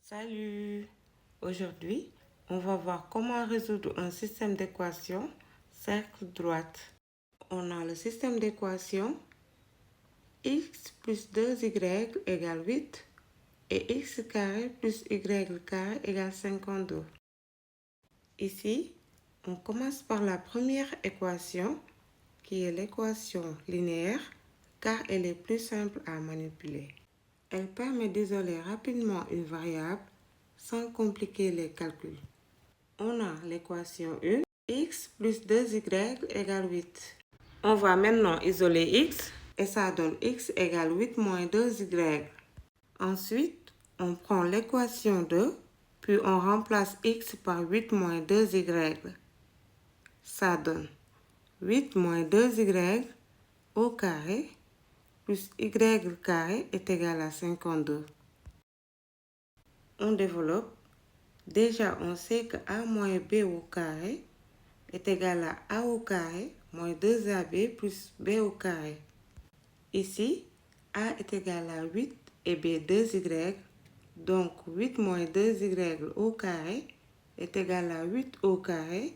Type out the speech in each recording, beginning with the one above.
Salut! Aujourd'hui, on va voir comment résoudre un système d'équations cercle-droite. On a le système d'équations x plus 2y égale 8 et x carré plus y carré égale 52. Ici, on commence par la première équation qui est l'équation linéaire car elle est plus simple à manipuler. Elle permet d'isoler rapidement une variable sans compliquer les calculs. On a l'équation 1, x plus 2y égale 8. On va maintenant isoler x et ça donne x égale 8 moins 2y. Ensuite, on prend l'équation 2, puis on remplace x par 8 moins 2y. Ça donne 8 moins 2y au carré plus y carré est égal à 52. On développe. Déjà, on sait que a moins b au carré est égal à a au carré moins 2ab plus b au carré. Ici, a est égal à 8 et b 2y. Donc, 8 moins 2y au carré est égal à 8 au carré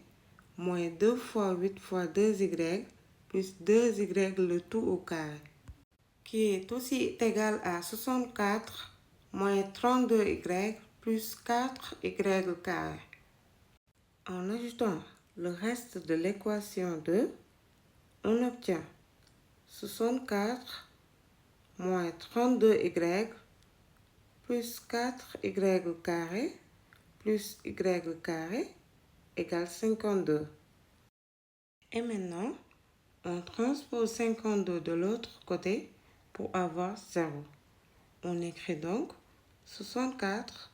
moins 2 fois 8 fois 2y plus 2y le tout au carré, qui est aussi égal à 64 moins 32y plus 4y carré. En ajoutant le reste de l'équation 2, on obtient 64 moins 32y plus 4y carré plus y carré égale 52. Et maintenant, on transpose 52 de l'autre côté pour avoir 0. On écrit donc 64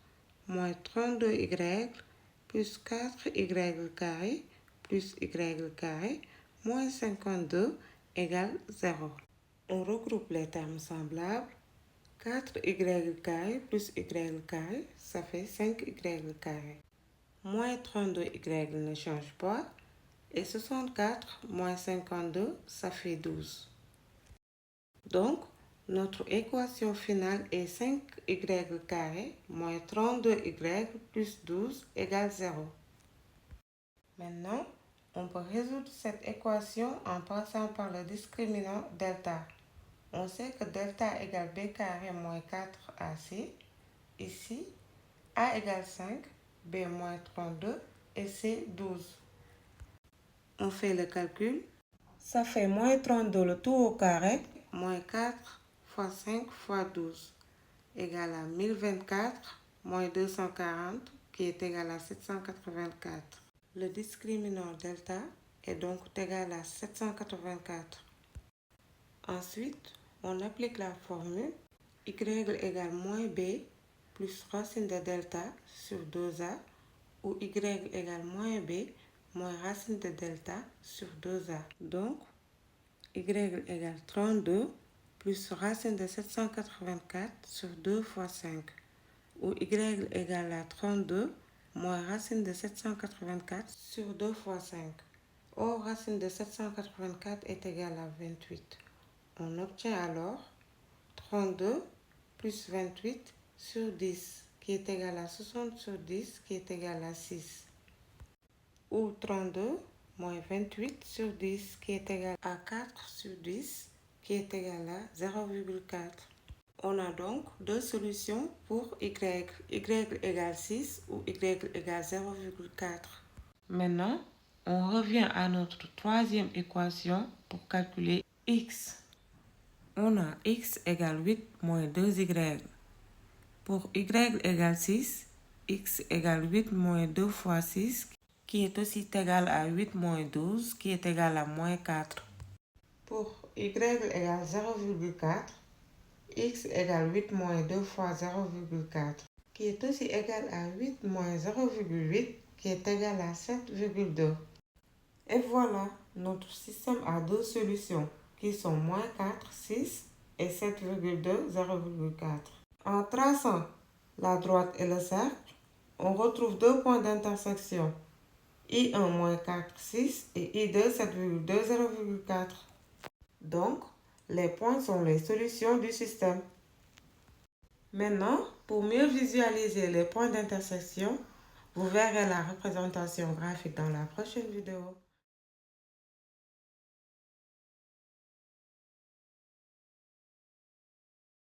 moins 32y plus 4y carré plus y carré moins 52 égale 0. On regroupe les termes semblables. 4y carré plus y carré, ça fait 5y carré. Moins 32y ne change pas. Et 64 moins 52, ça fait 12. Donc, notre équation finale est 5y carré moins 32y plus 12 égale 0. Maintenant, on peut résoudre cette équation en passant par le discriminant delta. On sait que delta égale b carré moins 4ac. Ici, a égale 5, b moins 32 et c 12. On fait le calcul. Ça fait moins 32 le tout au carré, moins 4 fois 5 fois 12, égale à 1024, moins 240, qui est égal à 784. Le discriminant delta est donc égal à 784. Ensuite, on applique la formule y égale moins b plus racine de delta sur 2a, où y égale moins b moins racine de delta sur 2a. Donc, y égale 32 plus racine de 784 sur 2 fois 5, où y égale à 32 moins racine de 784 sur 2 fois 5. Or, racine de 784 est égale à 28. On obtient alors 32 plus 28 sur 10, qui est égal à 60 sur 10, qui est égal à 6. Ou 32 moins 28 sur 10, qui est égal à 4 sur 10, qui est égal à 0,4. On a donc deux solutions pour y. Y égale 6 ou y égale 0,4. Maintenant, on revient à notre troisième équation pour calculer x. On a x égale 8 moins 2y. Pour y égale 6, x égale 8 moins 2 fois 6, qui est aussi égal à 8 moins 12, qui est égal à moins 4. Pour y égale 0,4, x égale 8 moins 2 fois 0,4, qui est aussi égal à 8 moins 0,8, qui est égal à 7,2. Et voilà, notre système a deux solutions, qui sont moins 4, 6 et 7,2, 0,4. En traçant la droite et le cercle, on retrouve deux points d'intersection. I1 moins 4, 6 et I2, 7,2, 0,4. Donc, les points sont les solutions du système. Maintenant, pour mieux visualiser les points d'intersection, vous verrez la représentation graphique dans la prochaine vidéo.